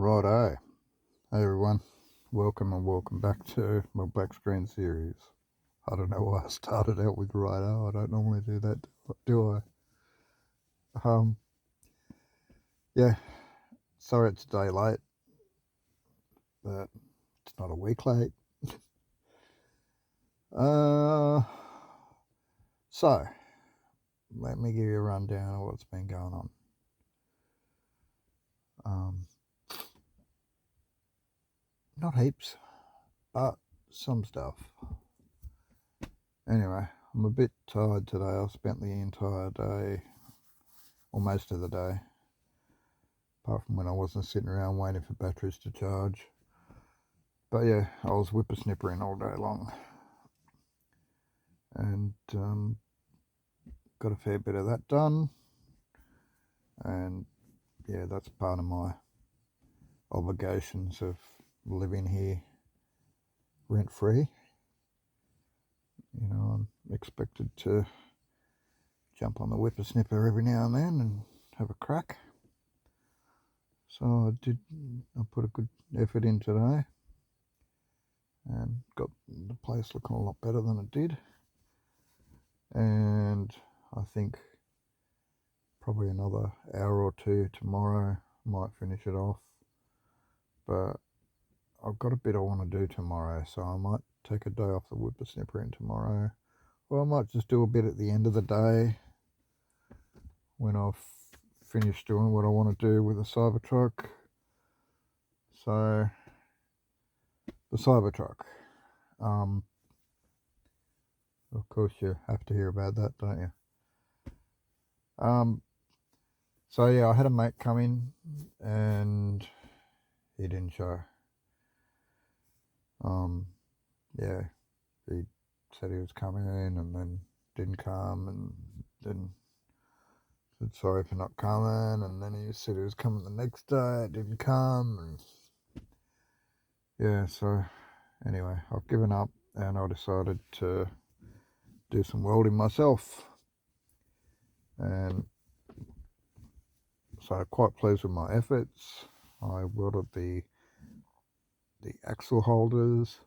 Righto. Hey everyone, welcome and welcome back to my black screen series. I don't know why I started out with righto. I don't normally do that, do I? Yeah, sorry it's a day late, but it's not a week late. Uh, so, let me give you a rundown of what's been going on. Not heaps, but some stuff. Anyway, I'm a bit tired today. I spent the entire day, or most of the day, apart from when I wasn't sitting around waiting for batteries to charge. But yeah, I was whippersnippering all day long, and got a fair bit of that done. And yeah, that's part of my obligations of living here rent free. You know, I'm expected to jump on the whippersnipper every now and then and have a crack. So I put a good effort in today and got the place looking a lot better than it did. And I think probably another hour or two tomorrow might finish it off. But I've got a bit I want to do tomorrow, so I might take a day off the whippersnippering tomorrow. Or I might just do a bit at the end of the day when I've finished doing what I want to do with the Cybertruck. So, the Cybertruck. Of course you have to hear about that, don't you? So yeah, I had a mate come in and he didn't show. Yeah, he said he was coming in and then didn't come, and then said sorry for not coming, and then he said he was coming the next day, it didn't come, and yeah, so anyway, I've given up and I decided to do some welding myself, and so quite pleased with my efforts. I welded the axle holders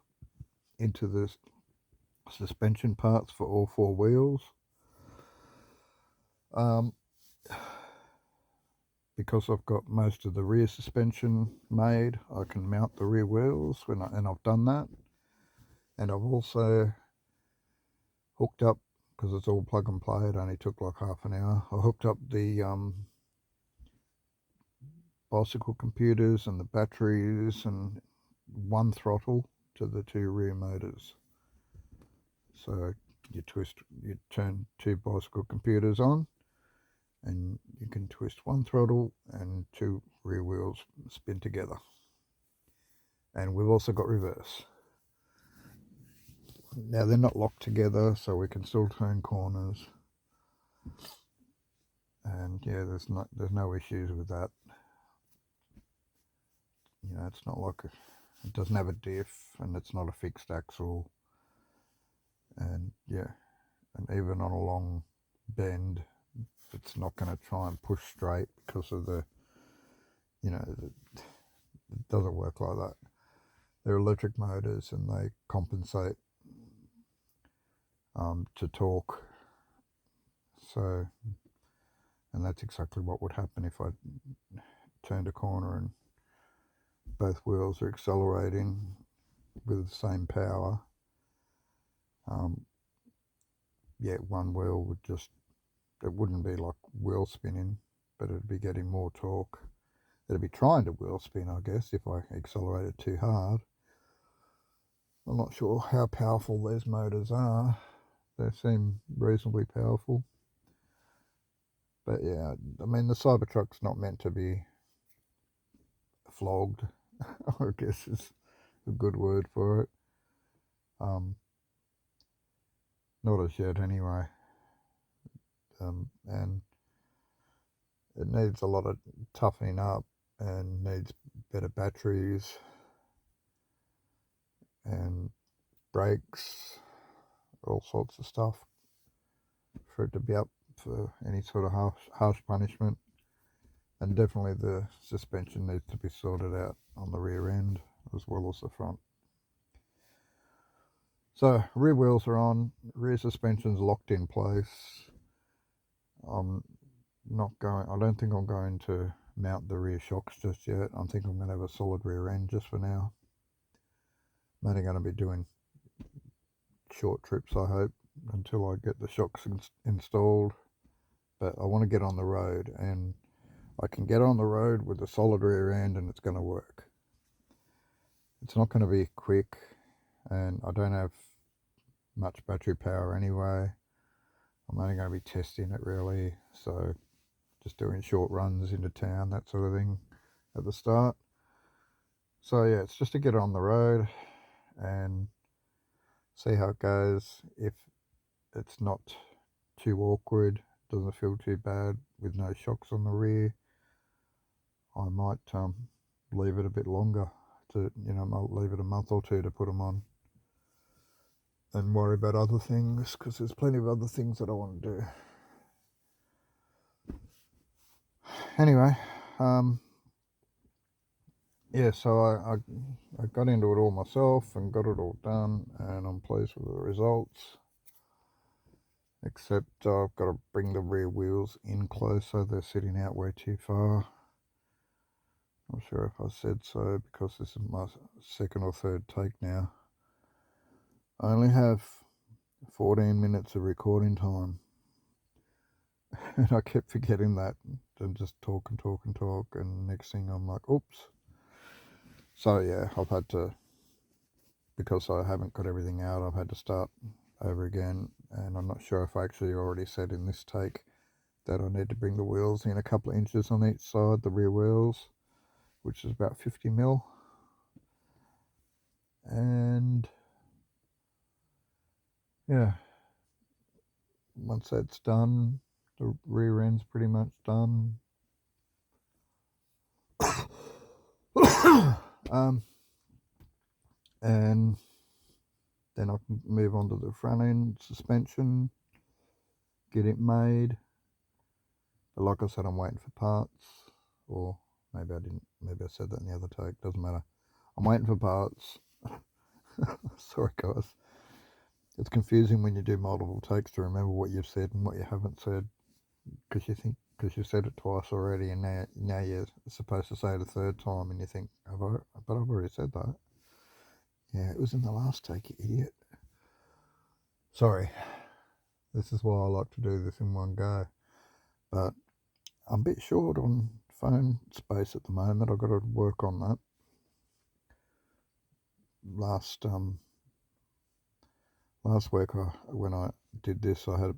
into the suspension parts for all four wheels. Because I've got most of the rear suspension made, I can mount the rear wheels and I've done that. And I've also hooked up, because it's all plug and play, it only took like half an hour, I hooked up the bicycle computers and the batteries and one throttle to the two rear motors. So you turn two bicycle computers on, and you can twist one throttle and two rear wheels spin together. And we've also got reverse. Now they're not locked together, so we can still turn corners. And yeah, there's no issues with that. You know, it's not like it doesn't have a diff, and it's not a fixed axle. And yeah, and even on a long bend, it's not going to try and push straight because of it doesn't work like that. They're electric motors and they compensate to torque. So, and that's exactly what would happen if I turned a corner and both wheels are accelerating with the same power. Yeah, one wheel it wouldn't be like wheel spinning, but it'd be getting more torque. It'd be trying to wheel spin, I guess, if I accelerated too hard. I'm not sure how powerful these motors are. They seem reasonably powerful. But yeah, I mean, the Cybertruck's not meant to be flogged, I guess is a good word for it. Not as yet, anyway. And it needs a lot of toughening up and needs better batteries and brakes, all sorts of stuff for it to be up for any sort of harsh punishment. And definitely the suspension needs to be sorted out on the rear end as well as the front. So rear wheels are on, rear suspension's locked in place. I'm not going, I don't think I'm going to mount the rear shocks just yet. I think I'm going to have a solid rear end just for now. I'm only going to be doing short trips, I hope, until I get the shocks installed. But I want to get on the road, and I can get on the road with a solid rear end and it's going to work. It's not going to be quick, and I don't have much battery power anyway. I'm only going to be testing it really, so just doing short runs into town, that sort of thing at the start. So yeah, it's just to get on the road and see how it goes. If it's not too awkward, doesn't feel too bad with no shocks on the rear, I might leave it a bit longer to, I'll leave it a month or two to put them on and worry about other things, because there's plenty of other things that I want to do. Anyway, yeah, so I got into it all myself and got it all done, and I'm pleased with the results. Except I've got to bring the rear wheels in closer, they're sitting out way too far. Not sure if I said so, because this is my second or third take now. I only have 14 minutes of recording time. And I kept forgetting that and just talk and talk and talk, and next thing I'm like, oops. So yeah, I've had to, because I haven't got everything out, I've had to start over again, and I'm not sure if I actually already said in this take that I need to bring the wheels in a couple of inches on each side, the rear wheels, which is about 50 mil. And yeah, once that's done, the rear end's pretty much done. And then I can move on to the front end suspension, get it made. But like I said, I'm waiting for parts, or maybe I didn't, maybe I said that in the other take, doesn't matter. I'm waiting for parts. Sorry guys. It's confusing when you do multiple takes to remember what you've said and what you haven't said, because you've said it twice already, and now you're supposed to say it a third time, and you think, but I've already said that. Yeah, it was in the last take, you idiot. Sorry. This is why I like to do this in one go. But I'm a bit short on phone space at the moment. I've got to work on that. Last week, when I did this, I had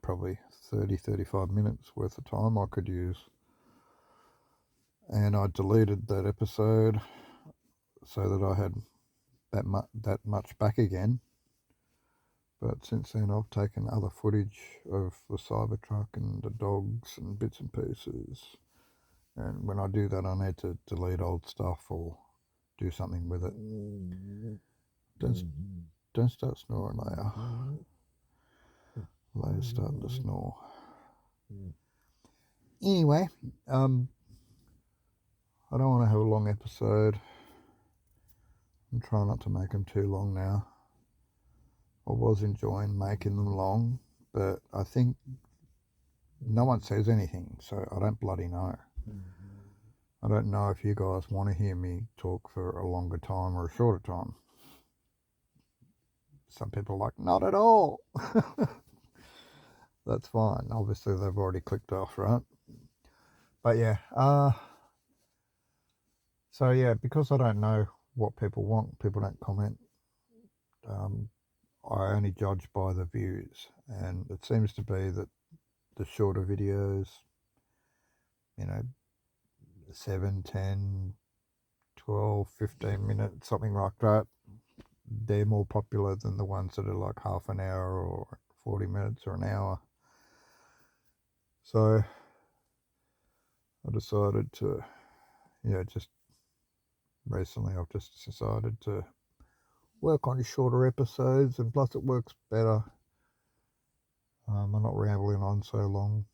probably 35 minutes worth of time I could use. And I deleted that episode so that I had that much back again. But since then, I've taken other footage of the Cybertruck and the dogs and bits and pieces. And when I do that, I need to delete old stuff or do something with it. Don't start snoring, Leia. Leia's starting to snore. Anyway, I don't want to have a long episode. I'm trying not to make them too long now. I was enjoying making them long, but I think no one says anything, so I don't bloody know. I don't know if you guys want to hear me talk for a longer time or a shorter time. Some people are like, not at all. That's fine. Obviously, they've already clicked off, right? But yeah, so yeah, because I don't know what people want, people don't comment. I only judge by the views, and it seems to be that the shorter videos, 7, 10, 12, 15 minutes, something like that, they're more popular than the ones that are like half an hour or 40 minutes or an hour. So I decided to, just recently I've just decided to work on shorter episodes, and plus it works better. I'm not rambling on so long.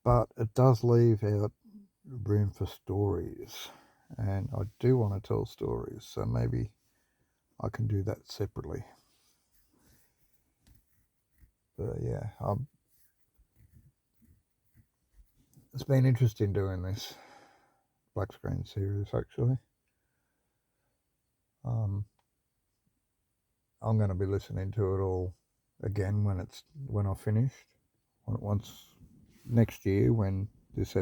but it does leave out room for stories, and I do want to tell stories, so maybe I can do that separately. But yeah, it's been interesting doing this black screen series, actually. I'm going to be listening to it all again when I finished. Once next year, when this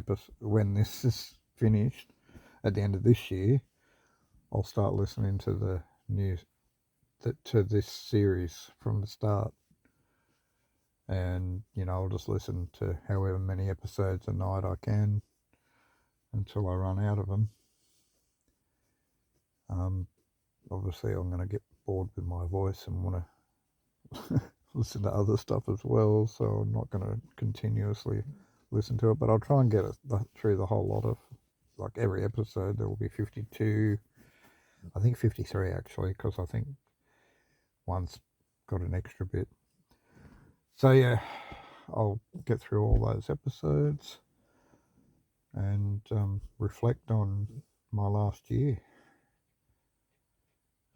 is finished at the end of this year, I'll start listening to to this series from the start, and I'll just listen to however many episodes a night I can until I run out of them. Obviously, I'm going to get bored with my voice and want to listen to other stuff as well, so I'm not going to continuously listen to it, but I'll try and get it through the whole lot of, like, every episode. There will be 52, I think 53 actually, because I think one's got an extra bit. So yeah, I'll get through all those episodes and reflect on my last year.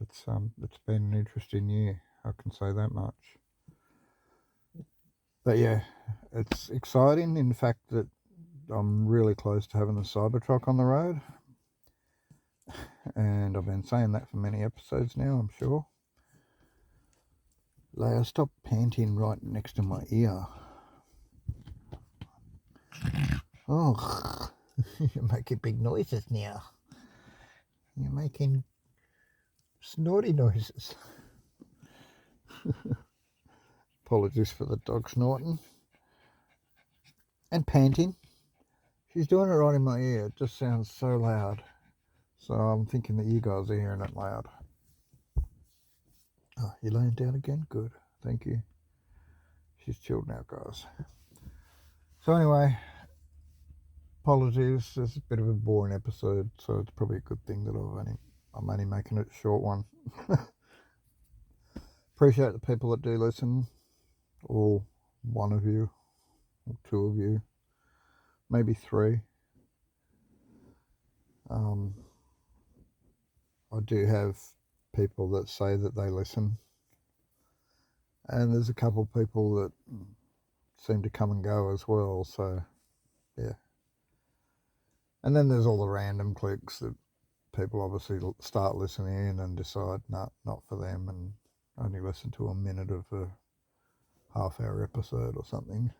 It's been an interesting year, I can say that much. But yeah, it's exciting in the fact that I'm really close to having a Cybertruck on the road, and I've been saying that for many episodes now, I'm sure. Leia, stop panting right next to my ear. Oh, you're making big noises now. You're making snorty noises. Apologies for the dog snorting and panting. She's doing it right in my ear. It just sounds so loud. So I'm thinking that you guys are hearing it loud. Oh, you laying down again? Good. Thank you. She's chilled now, guys. So anyway, apologies. This is a bit of a boring episode, so it's probably a good thing that I'm only making it a short one. Appreciate the people that do listen. Or one of you, or two of you, maybe three. I do have people that say that they listen, and there's a couple of people that seem to come and go as well, so yeah. And then there's all the random clicks that people obviously start listening in and decide not for them, and only listen to a minute of a half-hour episode or something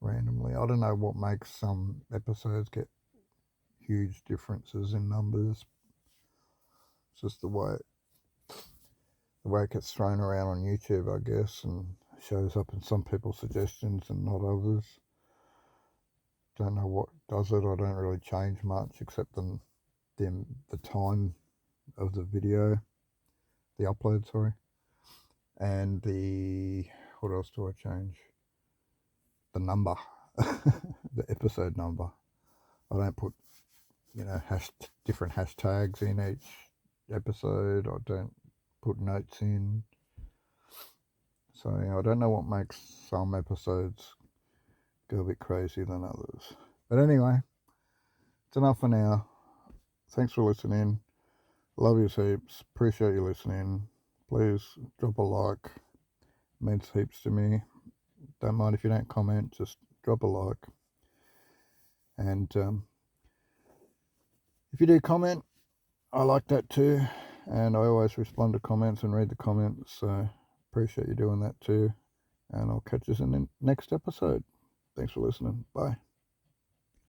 randomly. I don't know what makes some episodes get huge differences in numbers. It's just the way it gets thrown around on YouTube, I guess, and shows up in some people's suggestions and not others. Don't know what does it. I don't really change much except the time of the video, the upload, sorry, and what else do I change? The number, the episode number. I don't put different hashtags in each episode. I don't put notes in. So I don't know what makes some episodes go a bit crazy than others. But anyway, it's enough for now. Thanks for listening. Love you heaps. Appreciate you listening. Please drop a like. It means heaps to me. Don't mind if you don't comment. Just drop a like. And if you do comment, I like that too. And I always respond to comments and read the comments. So appreciate you doing that too. And I'll catch you in the next episode. Thanks for listening. Bye.